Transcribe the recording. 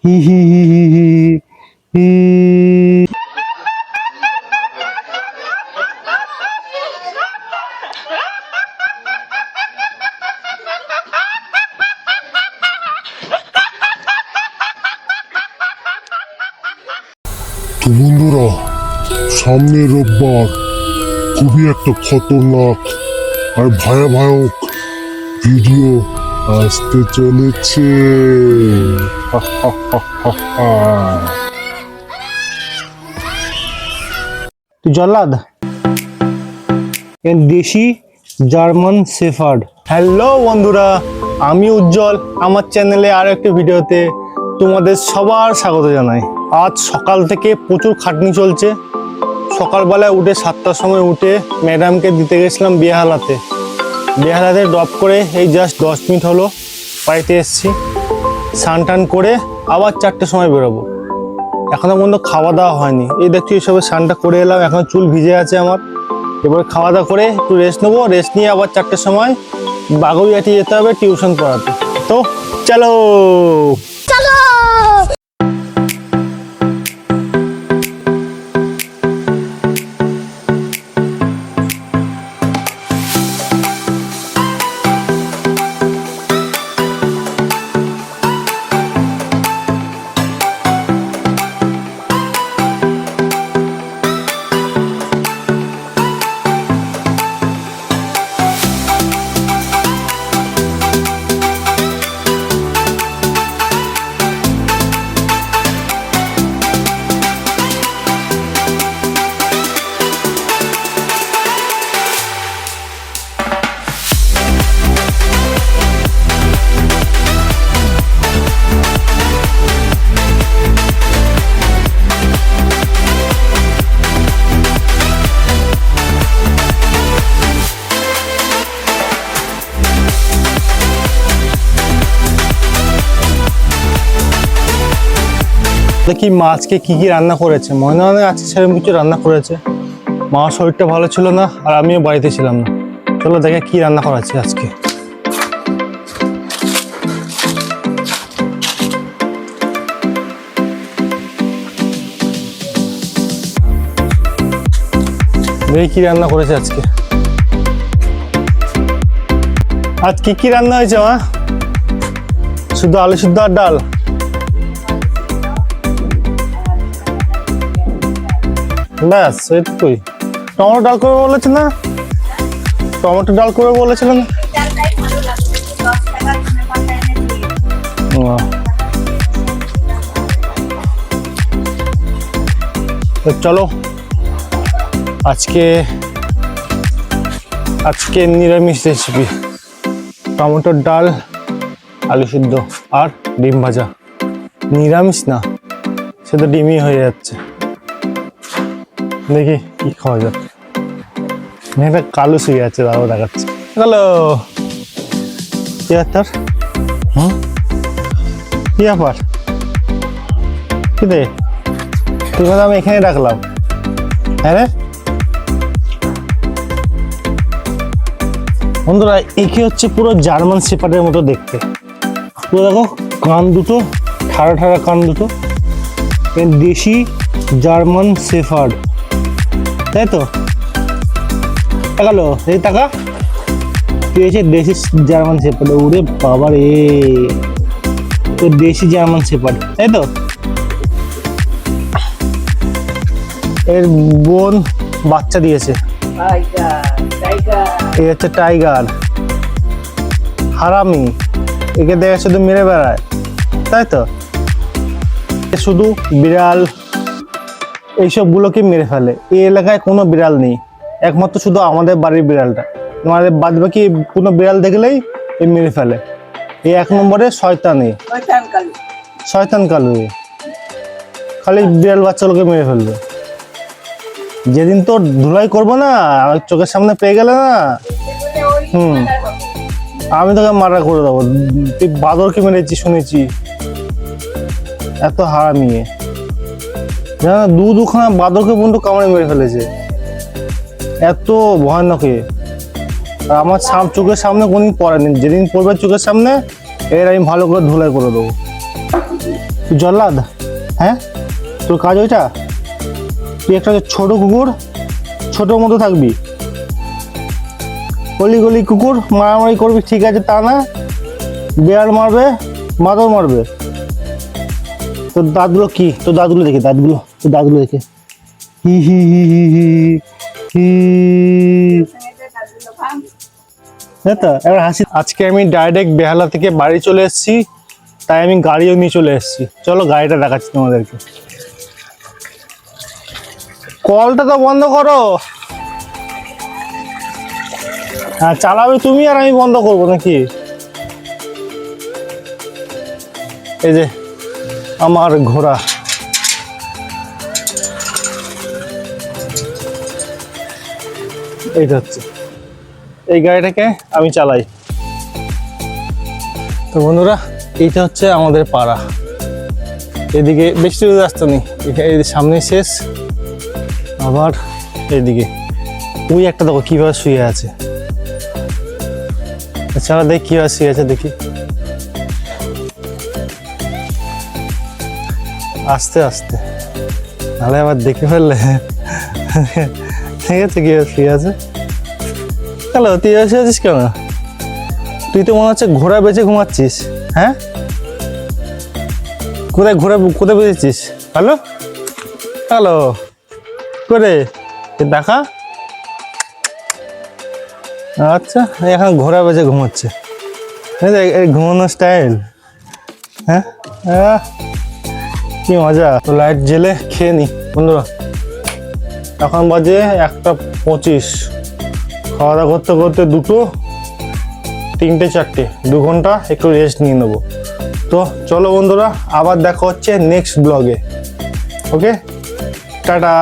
হি হি হি হি হি হি। তো বন্ধুরা, সামনে রোববার খুবই একটা খতরনাক আর ভয়াবহ ভিডিও আসতে চলেছে। তুই জল্লাদ দেশি জার্মান শেফার্ড। হ্যালো বন্ধুরা, আমি উজ্জ্বল। আমার চ্যানেলে আরো একটি ভিডিওতে তোমাদের সবার স্বাগত জানাই। আজ সকাল থেকে প্রচুর খাটনি চলছে। সকালবেলায় উঠে 7টার সময় উঠে ম্যাডামকে দিতে গেছিলাম বেহালাতে ড্রপ করে এই জাস্ট 10 মিনিট হলো বাড়িতে এসেছি। স্নান টান করে আবার 4টার সময় বেরোবো। এখনো পর্যন্ত খাওয়া দাওয়া হয়নি। এই দেখছি এইসবে স্নানটা করে এলাম, এখন চুল ভিজে আছে আমার। এবারে খাওয়া দাওয়া করে একটু রেস্ট নেবো, রেস্ট নিয়ে আবার 4টার সময় বাগুইয়াটি যেতে হবে টিউশন পড়াতে। তো চলো। দেখি মা আজকে কি কি রান্না করেছে। মনে হয় আজকে সেরকম কিছু রান্না করেছে। মার শরীরটা ভালো ছিল না আর আমিও বাড়িতে ছিলাম না। চলো দেখে কি রান্না করেছে আজকে। দেখি কি রান্না করেছে আজকে। আজকে কি রান্না হয়েছে মা? শুধু আলু সিদ্ধ আর ডাল? ব্যাস এটুকুই? টমেটো ডাল করে বলেছে না? টমেটো ডাল করে বলেছিল না? তো চলো আজকে নিরামিষ রেসিপি। টমেটোর ডাল, আলু সিদ্ধ আর ডিম ভাজা। নিরামিষ না, সে তো ডিমই হয়ে যাচ্ছে। দেখি কি খাওয়া যাক। মেয়েটা কালো শুয়ে আছে, দাঁড়াও দেখাচ্ছে। হ্যালো, কি ব্যাপার? কি ব্যাপার? কি রে, তুই কথা আমি এখানে রাখলাম। হ্যাঁ রে বন্ধুরা, একে হচ্ছে পুরো জার্মান শেপার্ডের মতো দেখতে। পুরো দেখো কান দুটো, ঠাড়া ঠাড়া কান দুটো। দেশি জার্মান শেফার্ড, তাই তো? তাকালো, এই টাকা পেয়েছে দেশি জার্মান শেপার্ড। ওরে বাবা রে, তো দেশি জার্মান শেপার্ড, তাই তো? এর বোন বাচ্চা দিয়েছে। এই হচ্ছে টাইগার, হারামি। একে দেখে শুধু মেরে বেড়ায়, তাই তো? শুধু বিড়াল এইসবগুলোকে মেরে ফেলে। এই এলাকায় কোনো বিড়াল নেই, একমাত্র শুধু আমাদের বাড়ির বিড়ালটা। আমাদের বাদ বাকি কোনো বিড়াল দেখলেই এ মেরে ফেলে। এই 1 নম্বরে শয়তানি, শয়তান কালু। খালি বিড়াল বাচ্চাগুলোকে মেরে ফেলবে। যেদিন তো ধুলাই করবো না, চোখের সামনে পেয়ে গেলে না, আমি তোকে মারা করে দেবো। তুই বাদরকে মেরেছি শুনেছি, এত হারামি। জানা দুখানা বাদরকে পর্যন্ত কামড়ে মেরে ফেলেছে, এত ভয়ানক। আর আমার চোখের সামনে কোনদিন পড়েনি, যেদিন পড়বে চোখের সামনে এর আমি ভালো করে ধুলাই করে দেবো। তুই জল্লাদ, হ্যাঁ? তোর কাজ ওইটা? তুই একটা ছোট কুকুর, ছোটোর মতো থাকবি, গলি গলি কুকুর মারামারি করবি, ঠিক আছে তা না, বেয়ার মারবে, মাদর মারবে। তোর দাঁতগুলো কি? তোর দাঁতগুলো দেখে, তোর দাঁতগুলো দেখে, হি হি হি হি হি হি, তো এবার হাসি। আজকে আমি ডাইরেক্ট বেহালা থেকে বাড়ি চলে এসেছি, তাই আমি গাড়িও নিয়ে চলে এসেছি। চলো গাড়িটা দেখাচ্ছি তোমাদেরকে। কলটা তো বন্ধ করো। হ্যাঁ চালাবে তুমি, আর আমি বন্ধ করবো নাকি? এই যে আমার ঘোড়া, এইটা হচ্ছে, এই গাড়িটাকে আমি চালাই। তো বন্ধুরা, এইটা হচ্ছে আমাদের পাড়া। এদিকে বেশি দূর রাস্তা নেই, এই সামনে শেষ, আবার এইদিকে ওই একটা দেখো কিভাবে শুয়ে আছে। এছাড়া দেখ কিভাবে শুয়ে আছে, দেখি আস্তে আস্তে, নাহলে আবার দেখে ফেললে। ঠিক আছে, কিভাবে শুয়ে আছে। হ্যালো, তুই এসে আছিস কেন? তুই তো মনে হচ্ছে ঘোড়া বেঁচে ঘুমাচ্ছিস, হ্যাঁ? কোথায় বেঁচেছিস? হ্যালো হ্যালো, করে দেখা। আচ্ছা, এখন ঘোড়া বেঁচে ঘুমাচ্ছে, এই ঘুমানো স্টাইল, হ্যাঁ? কি মজা। তো লাইট জেলে খেয়ে নি বন্ধুরা। এখন বাজে 1:25, খাওয়া দাওয়া করতে করতে 2টো, 3টে, 4টে, 2 ঘন্টা একটু রেস্ট নিয়ে নেবো। তো চলো বন্ধুরা, আবার দেখা হচ্ছে নেক্সট ব্লগে। ওকে, টাটা।